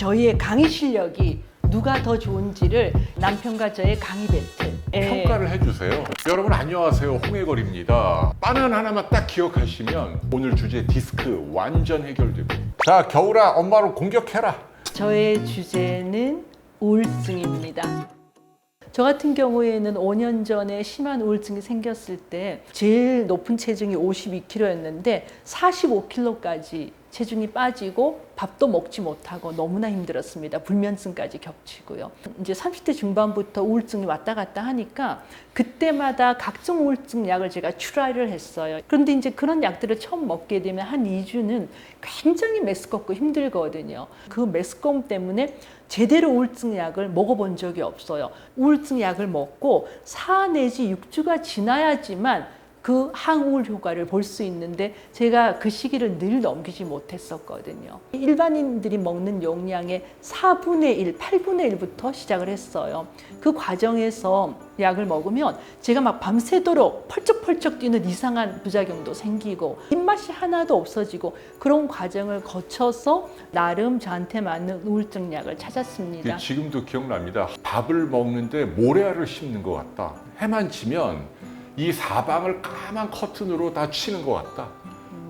저희의 강의 실력이 누가 더 좋은지를 남편과 저의 강의 배틀 평가를 해주세요. 여러분 안녕하세요, 홍해걸입니다. 바나나 하나만 딱 기억하시면 오늘 주제 디스크 완전 해결됩니다. 자, 겨울아 엄마를 공격해라. 저의 주제는 우울증입니다. 저 같은 경우에는 5년 전에 심한 우울증이 생겼을 때 제일 높은 체중이 52kg였는데 45kg까지 체중이 빠지고 밥도 먹지 못하고 너무나 힘들었습니다. 불면증까지 겹치고요. 이제 30대 중반부터 우울증이 왔다 갔다 하니까 그때마다 각종 우울증 약을 제가 출하를 했어요. 그런데 이제 그런 약들을 처음 먹게 되면 한 2주는 굉장히 메스껍고 힘들거든요. 그 메스꺼움 때문에 제대로 우울증 약을 먹어본 적이 없어요. 우울증 약을 먹고 4 내지 6주가 지나야지만 그 항우울 효과를 볼 수 있는데 제가 그 시기를 늘 넘기지 못했었거든요. 일반인들이 먹는 용량의 4분의 1, 8분의 1부터 시작을 했어요. 그 과정에서 약을 먹으면 제가 막 밤새도록 펄쩍펄쩍 뛰는 이상한 부작용도 생기고 입맛이 하나도 없어지고 그런 과정을 거쳐서 나름 저한테 맞는 우울증 약을 찾았습니다. 지금도 기억납니다. 밥을 먹는데 모래알을 씹는 것 같다. 해만 지면 이 사방을 까만 커튼으로 다 치는 것 같다.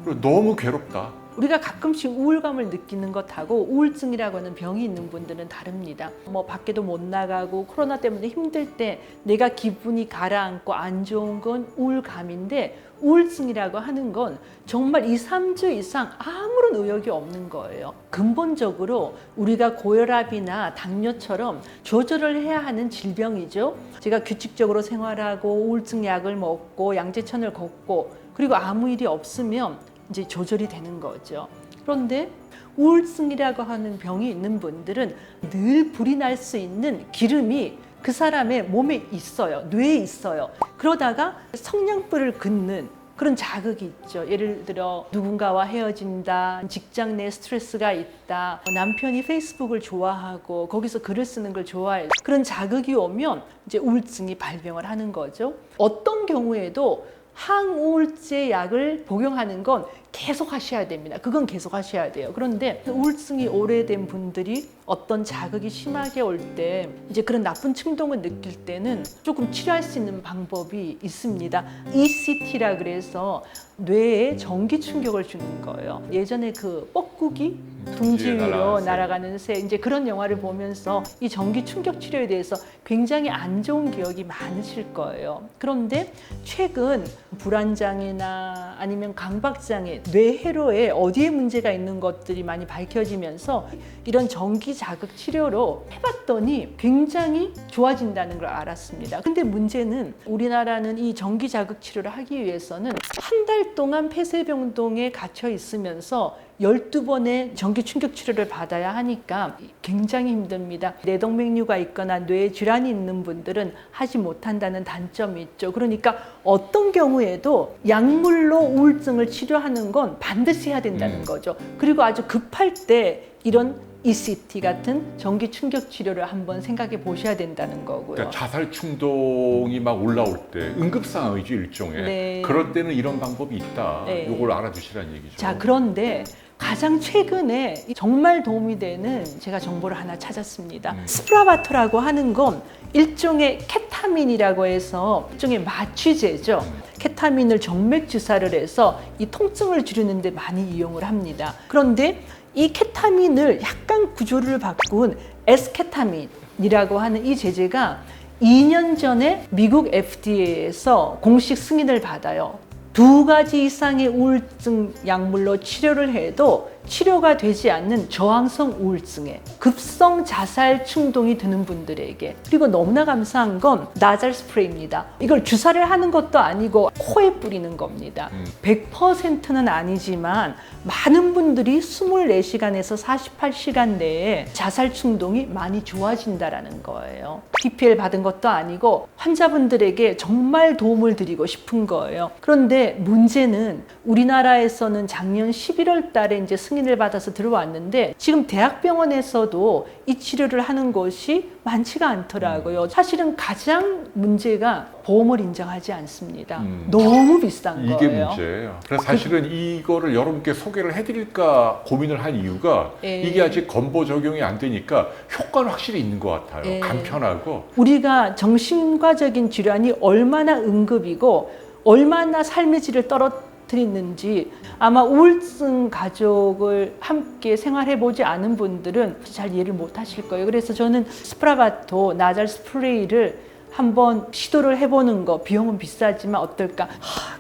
그리고 너무 괴롭다. 우리가 가끔씩 우울감을 느끼는 것하고 우울증이라고 하는 병이 있는 분들은 다릅니다. 뭐 밖에도 못 나가고 코로나 때문에 힘들 때 내가 기분이 가라앉고 안 좋은 건 우울감인데 우울증이라고 하는 건 정말 2, 3주 이상 아무런 의욕이 없는 거예요. 근본적으로 우리가 고혈압이나 당뇨처럼 조절을 해야 하는 질병이죠. 제가 규칙적으로 생활하고 우울증 약을 먹고 양재천을 걷고 그리고 아무 일이 없으면 이제 조절이 되는 거죠. 그런데 우울증이라고 하는 병이 있는 분들은 늘 불이 날 수 있는 기름이 그 사람의 몸에 있어요. 뇌에 있어요. 그러다가 성냥불을 긋는 그런 자극이 있죠. 예를 들어 누군가와 헤어진다, 직장 내 스트레스가 있다, 남편이 페이스북을 좋아하고 거기서 글을 쓰는 걸 좋아해요. 그런 자극이 오면 이제 우울증이 발병을 하는 거죠. 어떤 경우에도 항우울제 약을 복용하는 건 계속 하셔야 됩니다. 그건 계속 하셔야 돼요. 그런데 우울증이 오래된 분들이 어떤 자극이 심하게 올 때 이제 그런 나쁜 충동을 느낄 때는 조금 치료할 수 있는 방법이 있습니다. ECT라 그래서 뇌에 전기 충격을 주는 거예요. 예전에 그 뻐꾸기 둥지 위로 날아가는 새 이제 그런 영화를 보면서 이 전기 충격 치료에 대해서 굉장히 안 좋은 기억이 많으실 거예요. 그런데 최근 불안장애나 아니면 강박장애, 뇌회로에 어디에 문제가 있는 것들이 많이 밝혀지면서 이런 전기 자극 치료로 해봤더니 굉장히 좋아진다는 걸 알았습니다. 근데 문제는 우리나라는 이 전기 자극 치료를 하기 위해서는 한 달 동안 폐쇄병동에 갇혀 있으면서 12번의 전기 충격 치료를 받아야 하니까 굉장히 힘듭니다. 뇌동맥류가 있거나 뇌에 질환이 있는 분들은 하지 못한다는 단점이 있죠. 그러니까 어떤 경우에도 약물로 우울증을 치료하는 건 반드시 해야 된다는 거죠. 그리고 아주 급할 때 이런 ECT 같은 전기 충격 치료를 한번 생각해 보셔야 된다는 거고요. 그러니까 자살 충동이 막 올라올 때 응급 상황이죠, 일종의. 네. 그럴 때는 이런 방법이 있다. 네. 이걸 알아두시라는 얘기죠. 자, 그런데 가장 최근에 정말 도움이 되는 제가 정보를 하나 찾았습니다. 스프라바토라고 하는 건 일종의 케타민이라고 해서 일종의 마취제죠. 케타민을 정맥 주사를 해서 이 통증을 줄이는 데 많이 이용을 합니다. 그런데 이 케타민을 약간 구조를 바꾼 에스케타민이라고 하는 이 제제가 2년 전에 미국 FDA에서 공식 승인을 받아요. 2가지 이상의 우울증 약물로 치료를 해도 치료가 되지 않는 저항성 우울증에 급성 자살 충동이 드는 분들에게 그리고 너무나 감사한 건 나잘 스프레이입니다. 이걸 주사를 하는 것도 아니고 코에 뿌리는 겁니다. 100%는 아니지만 많은 분들이 24시간에서 48시간 내에 자살 충동이 많이 좋아진다라는 거예요. PPL 받은 것도 아니고 환자분들에게 정말 도움을 드리고 싶은 거예요. 그런데 문제는 우리나라에서는 작년 11월 달에 이제 승인 승인을 받아서 들어왔는데 지금 대학병원에서도 이 치료를 하는 것이 많지가 않더라고요. 사실은 가장 문제가 보험을 인정하지 않습니다. 너무 비싼 이게 거예요. 문제예요. 그래서 사실은 이거를 여러분께 소개를 해드릴까 고민을 한 이유가 예. 이게 아직 건보 적용이 안 되니까 효과는 확실히 있는 것 같아요. 예. 간편하고. 우리가 정신과적인 질환이 얼마나 응급이고 얼마나 삶의 질을 떨어뜨리는지 아마 우울증 가족을 함께 생활해보지 않은 분들은 잘 이해를 못 하실 거예요. 그래서 저는 스프라바토 나잘 스프레이를 한번 시도를 해보는 거, 비용은 비싸지만 어떨까?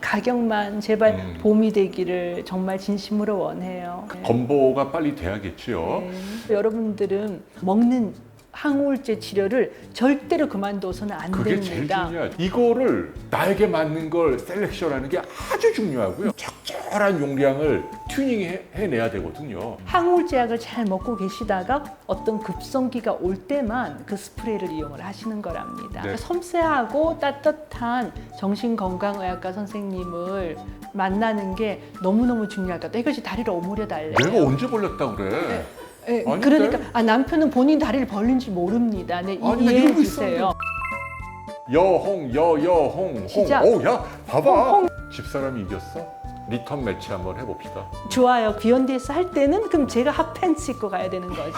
가격만 제발 봄이 되기를 정말 진심으로 원해요. 건보가 빨리 돼야겠지요. 네. 여러분들은 먹는 항우울제 치료를 절대로 그만둬서는 안 그게 제일 됩니다. 중요하죠. 이거를 나에게 맞는 걸 셀렉션하는 게 아주 중요하고요. 적절한 용량을 튜닝해내야 되거든요. 항우울제약을 잘 먹고 계시다가 어떤 급성기가 올 때만 그 스프레이를 이용을 하시는 거랍니다. 네. 섬세하고 따뜻한 정신건강의학과 선생님을 만나는 게 너무너무 중요할 것 같아요. 이것이 다리를 오므려 달래요. 내가 언제 벌렸다 그래? 네, 아닌데? 그러니까 남편은 본인 다리를 벌린 줄 모릅니다. 네, 아니, 나 이해해 이러고 주세요. 여홍 여홍 시작. 홍. 야 봐봐. 홍. 집사람이 이겼어? 리턴 매치 한번 해봅시다. 좋아요. 비욘디에서 할 때는 그럼 제가 핫팬츠 입고 가야 되는 거죠.